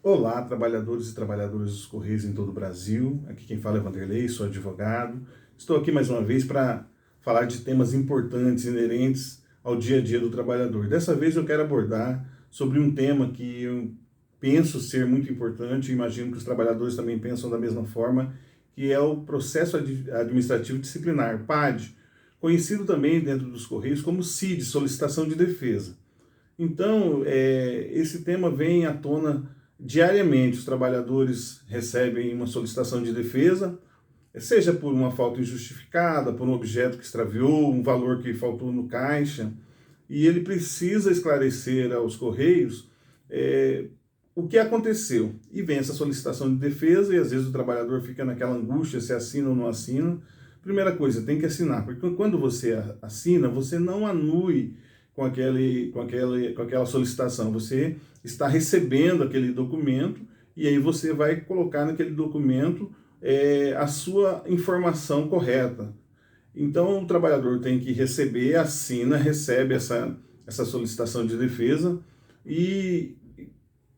Olá, trabalhadores e trabalhadoras dos Correios em todo o Brasil. Aqui quem fala é Vanderlei, sou advogado. Estou aqui mais uma vez para falar de temas importantes inerentes ao dia a dia do trabalhador. Dessa vez eu quero abordar sobre um tema que eu penso ser muito importante, e imagino que os trabalhadores também pensam da mesma forma, que é o processo administrativo disciplinar, PAD, conhecido também dentro dos Correios como CID, solicitação de defesa. Então, esse tema vem à tona diariamente. Os trabalhadores recebem uma solicitação de defesa, seja por uma falta injustificada, por um objeto que extraviou, um valor que faltou no caixa, e ele precisa esclarecer aos Correios o que aconteceu. E vem essa solicitação de defesa, e às vezes o trabalhador fica naquela angústia, se assina ou não assina. Primeira coisa, tem que assinar, porque quando você assina, você não anule com aquela solicitação. Você está recebendo aquele documento e aí você vai colocar naquele documento a sua informação correta. Então, o trabalhador tem que receber, assina, recebe essa solicitação de defesa e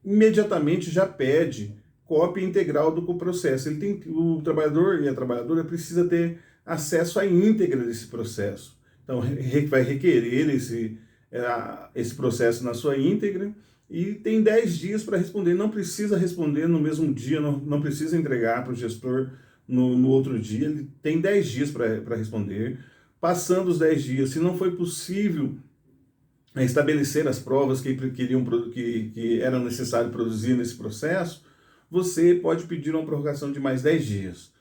imediatamente já pede cópia integral do processo. O trabalhador e a trabalhadora precisa ter acesso à íntegra desse processo. Então, vai requerer esse processo na sua íntegra e tem 10 dias para responder. Não precisa responder no mesmo dia, não precisa entregar para o gestor no outro dia. Ele tem 10 dias para responder. Passando os 10 dias, se não foi possível estabelecer as provas que eram necessário produzir nesse processo, você pode pedir uma prorrogação de mais 10 dias.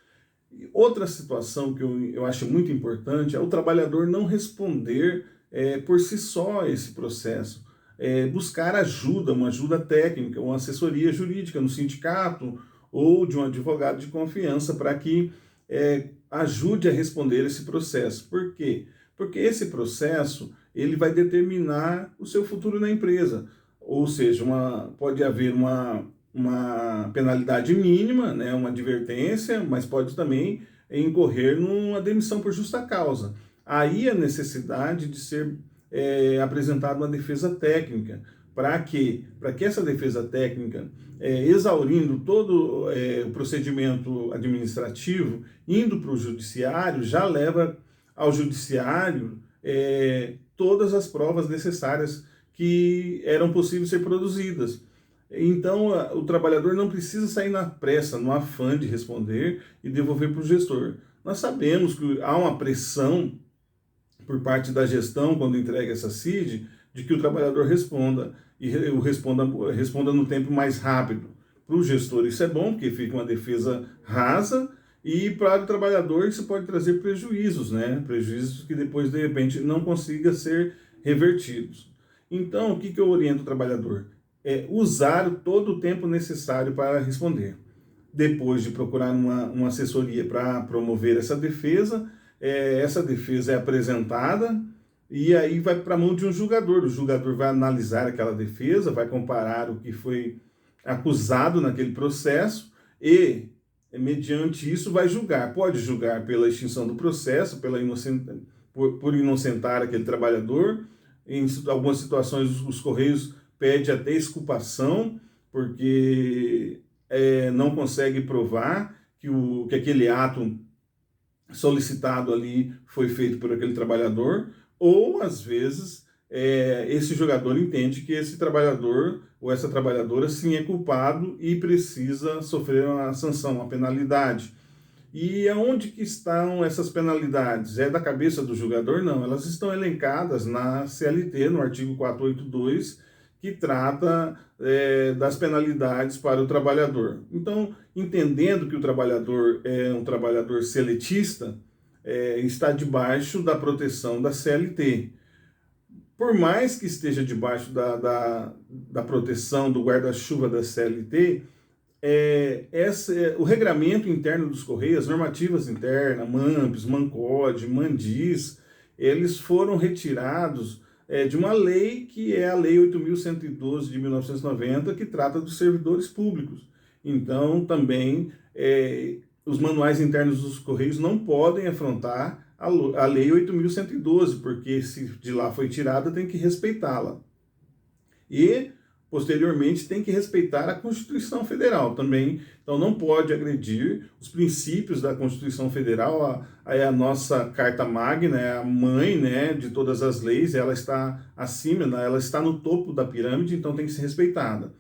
Outra situação que eu acho muito importante é o trabalhador não responder por si só esse processo. Buscar ajuda, uma ajuda técnica, uma assessoria jurídica no sindicato ou de um advogado de confiança para que ajude a responder esse processo. Por quê? Porque esse processo ele vai determinar o seu futuro na empresa. Ou seja, pode haver uma penalidade mínima, né, uma advertência, mas pode também incorrer numa demissão por justa causa. Aí a necessidade de ser apresentada uma defesa técnica. Para quê? Para que essa defesa técnica, exaurindo todo o procedimento administrativo, indo para o judiciário, já leva ao judiciário todas as provas necessárias que eram possíveis ser produzidas. Então, o trabalhador não precisa sair na pressa, no afã de responder e devolver para o gestor. Nós sabemos que há uma pressão por parte da gestão, quando entrega essa CID, de que o trabalhador responda, e responda no tempo mais rápido. Para o gestor isso é bom, porque fica uma defesa rasa, e para o trabalhador isso pode trazer prejuízos, né? Prejuízos que depois, de repente, não consiga ser revertidos. Então, o que eu oriento o trabalhador? Usar todo o tempo necessário para responder. Depois de procurar uma assessoria para promover essa defesa é apresentada e aí vai para a mão de um julgador. O julgador vai analisar aquela defesa, vai comparar o que foi acusado naquele processo e, mediante isso, vai julgar. Pode julgar pela extinção do processo, por inocentar aquele trabalhador. Em algumas situações, os Correios pede até exculpação, porque não consegue provar que aquele ato solicitado ali foi feito por aquele trabalhador, ou às vezes esse jogador entende que esse trabalhador ou essa trabalhadora sim é culpado e precisa sofrer uma sanção, uma penalidade. E aonde que estão essas penalidades? É da cabeça do julgador? Não, elas estão elencadas na CLT, no artigo 482, que trata das penalidades para o trabalhador. Então, entendendo que o trabalhador é um trabalhador seletista, está debaixo da proteção da CLT. Por mais que esteja debaixo da proteção do guarda-chuva da CLT, o regramento interno dos Correios, as normativas internas, MAMPs, MANCOD, MANDIS, eles foram retirados de uma lei que é a Lei 8.112 de 1990, que trata dos servidores públicos. Então, também, os manuais internos dos Correios não podem afrontar a Lei 8.112, porque se de lá foi tirada, tem que respeitá-la. E posteriormente tem que respeitar a Constituição Federal também. Então não pode agredir os princípios da Constituição Federal. É a nossa Carta Magna, é a mãe, né, de todas as leis, ela está acima, né, ela está no topo da pirâmide, então tem que ser respeitada.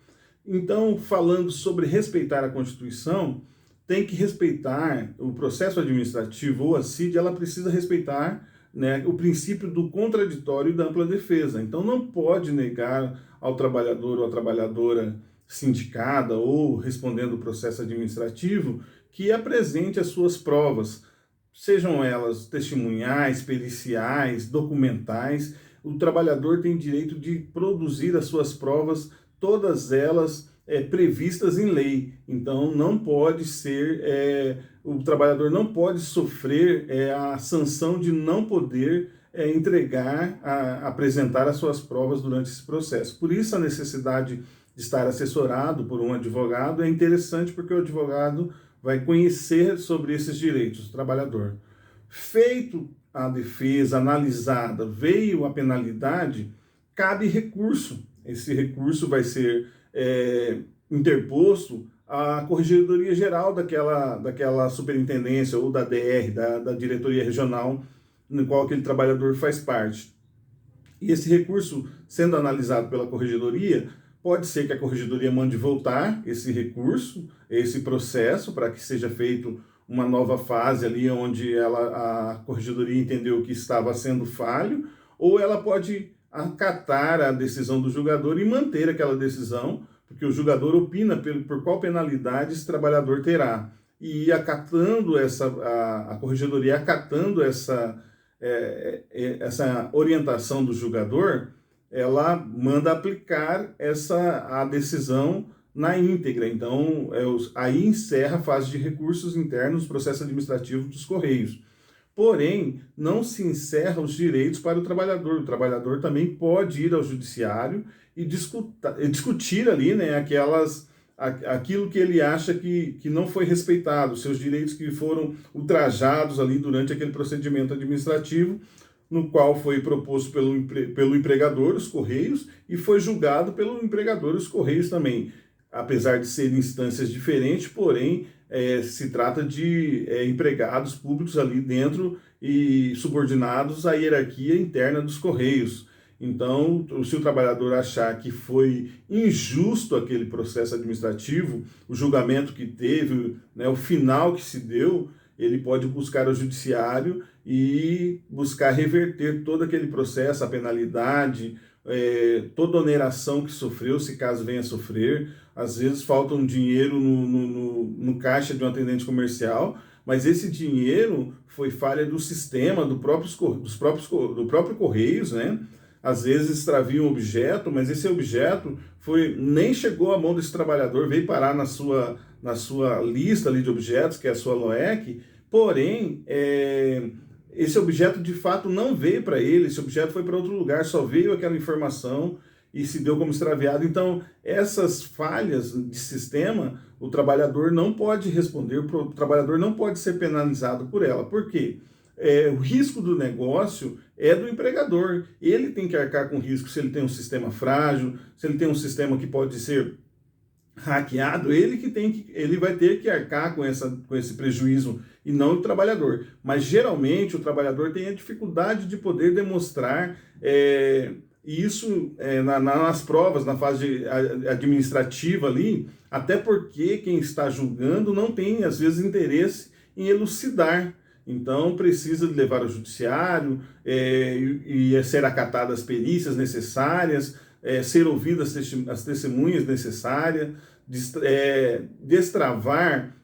Então, falando sobre respeitar a Constituição, tem que respeitar o processo administrativo ou a CID, ela precisa respeitar, né, o princípio do contraditório e da ampla defesa. Então não pode negar ao trabalhador ou à trabalhadora sindicada ou respondendo o processo administrativo que apresente as suas provas, sejam elas testemunhais, periciais, documentais. O trabalhador tem direito de produzir as suas provas, todas elas previstas em lei. Então não pode ser, o trabalhador não pode sofrer a sanção de não poder apresentar as suas provas durante esse processo. Por isso a necessidade de estar assessorado por um advogado é interessante, porque o advogado vai conhecer sobre esses direitos do trabalhador. Feito a defesa, analisada, veio a penalidade, cabe recurso. Esse recurso vai ser interposto à Corregedoria Geral daquela superintendência ou da DR, da diretoria regional, no qual aquele trabalhador faz parte. E esse recurso, sendo analisado pela Corregedoria, pode ser que a Corregedoria mande voltar esse recurso, esse processo, para que seja feito uma nova fase ali, onde a Corregedoria entendeu que estava sendo falho, ou ela pode acatar a decisão do julgador e manter aquela decisão, porque o julgador opina por qual penalidade esse trabalhador terá. E acatando a Corregedoria acatando essa orientação do julgador, ela manda aplicar a decisão na íntegra. Então, aí encerra a fase de recursos internos do processo administrativo dos Correios. Porém, não se encerra os direitos para o trabalhador. O trabalhador também pode ir ao judiciário e discutir ali, né, aquilo que ele acha que não foi respeitado, seus direitos que foram ultrajados ali durante aquele procedimento administrativo, no qual foi proposto pelo empregador, os Correios, e foi julgado pelo empregador, os Correios também. Apesar de serem instâncias diferentes, porém, se trata de empregados públicos ali dentro e subordinados à hierarquia interna dos Correios. Então, se o trabalhador achar que foi injusto aquele processo administrativo, o julgamento que teve, né, o final que se deu, ele pode buscar o judiciário e buscar reverter todo aquele processo, a penalidade, toda a oneração que sofreu, se caso venha a sofrer. Às vezes falta um dinheiro no caixa de um atendente comercial, mas esse dinheiro foi falha do sistema, do próprio Correios, né? Às vezes extravia um objeto, mas esse objeto nem chegou à mão desse trabalhador, veio parar na sua lista ali de objetos, que é a sua LOEC, porém, esse objeto de fato não veio para ele, esse objeto foi para outro lugar, só veio aquela informação e se deu como extraviado. Então, essas falhas de sistema, o trabalhador não pode responder, o trabalhador não pode ser penalizado por ela. Por quê? O risco do negócio é do empregador. Ele tem que arcar com risco se ele tem um sistema frágil, se ele tem um sistema que pode ser hackeado, ele vai ter que arcar com esse prejuízo e não o trabalhador. Mas geralmente o trabalhador tem a dificuldade de poder demonstrar isso nas provas, na fase administrativa ali, até porque quem está julgando não tem, às vezes, interesse em elucidar. Então, precisa levar ao judiciário e ser acatadas as perícias necessárias, ser ouvidas as testemunhas necessárias, destravar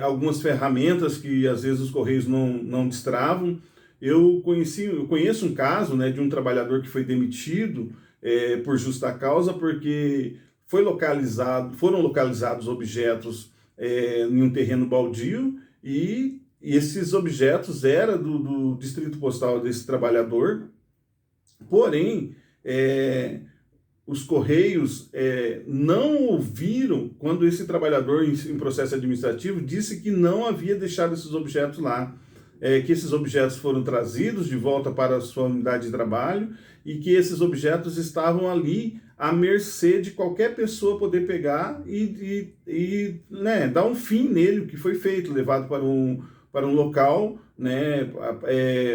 algumas ferramentas que, às vezes, os Correios não destravam. Eu conheço um caso, né, de um trabalhador que foi demitido por justa causa, porque foram localizados objetos em um terreno baldio e esses objetos eram do distrito postal desse trabalhador, porém, os Correios não ouviram quando esse trabalhador em processo administrativo disse que não havia deixado esses objetos lá, que esses objetos foram trazidos de volta para a sua unidade de trabalho e que esses objetos estavam ali à mercê de qualquer pessoa poder pegar né, dar um fim nele, o que foi feito, levado para um local, né,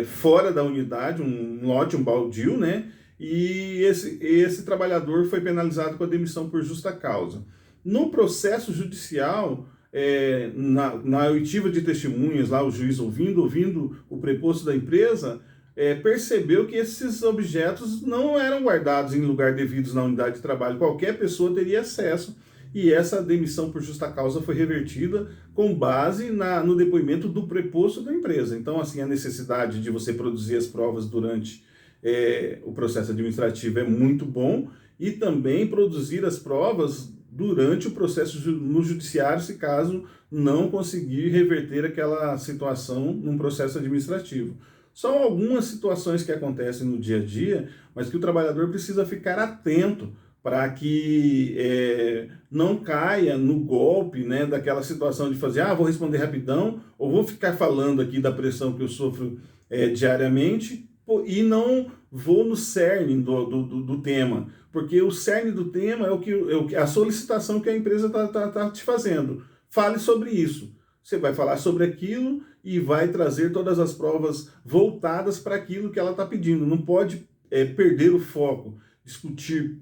fora da unidade, um lote, um baldio, né, e esse trabalhador foi penalizado com a demissão por justa causa. No processo judicial, na oitiva de testemunhas, lá o juiz ouvindo o preposto da empresa, percebeu que esses objetos não eram guardados em lugar devidos na unidade de trabalho. Qualquer pessoa teria acesso, e essa demissão por justa causa foi revertida com base no depoimento do preposto da empresa. Então, assim, a necessidade de você produzir as provas durante o processo administrativo é muito bom, e também produzir as provas durante o processo no judiciário, se caso não conseguir reverter aquela situação num processo administrativo. São algumas situações que acontecem no dia a dia, mas que o trabalhador precisa ficar atento para que não caia no golpe, né, daquela situação de fazer, vou responder rapidão, ou vou ficar falando aqui da pressão que eu sofro diariamente, e não vou no cerne do tema, porque o cerne do tema é a solicitação que a empresa tá te fazendo. Fale sobre isso. Você vai falar sobre aquilo e vai trazer todas as provas voltadas para aquilo que ela está pedindo. Não pode perder o foco, discutir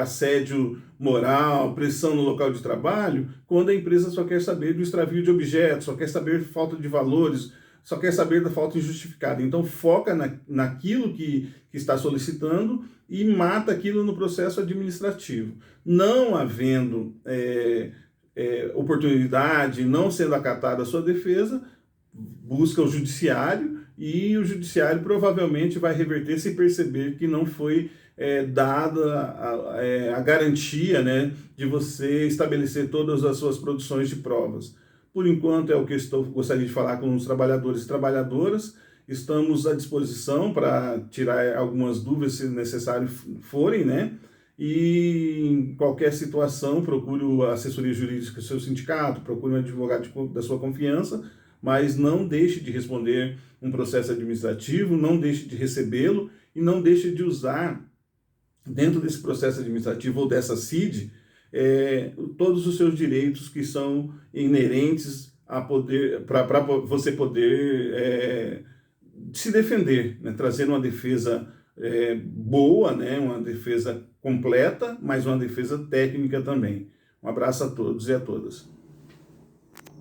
assédio moral, pressão no local de trabalho, quando a empresa só quer saber do extravio de objetos, só quer saber de falta de valores, só quer saber da falta injustificada. Então foca naquilo que está solicitando e mata aquilo no processo administrativo. Não havendo oportunidade, não sendo acatada a sua defesa, busca o judiciário, e o judiciário provavelmente vai reverter se perceber que não foi dada a garantia, né, de você estabelecer todas as suas produções de provas. Por enquanto é o que eu gostaria de falar com os trabalhadores e trabalhadoras. Estamos à disposição para tirar algumas dúvidas, se necessário forem, né? E em qualquer situação, procure a assessoria jurídica do seu sindicato, procure um advogado da sua confiança, mas não deixe de responder um processo administrativo, não deixe de recebê-lo e não deixe de usar, dentro desse processo administrativo ou dessa CID, todos os seus direitos que são inerentes a para você poder se defender, né? Trazer uma defesa boa, né? Uma defesa completa, mas uma defesa técnica também. Um abraço a todos e a todas.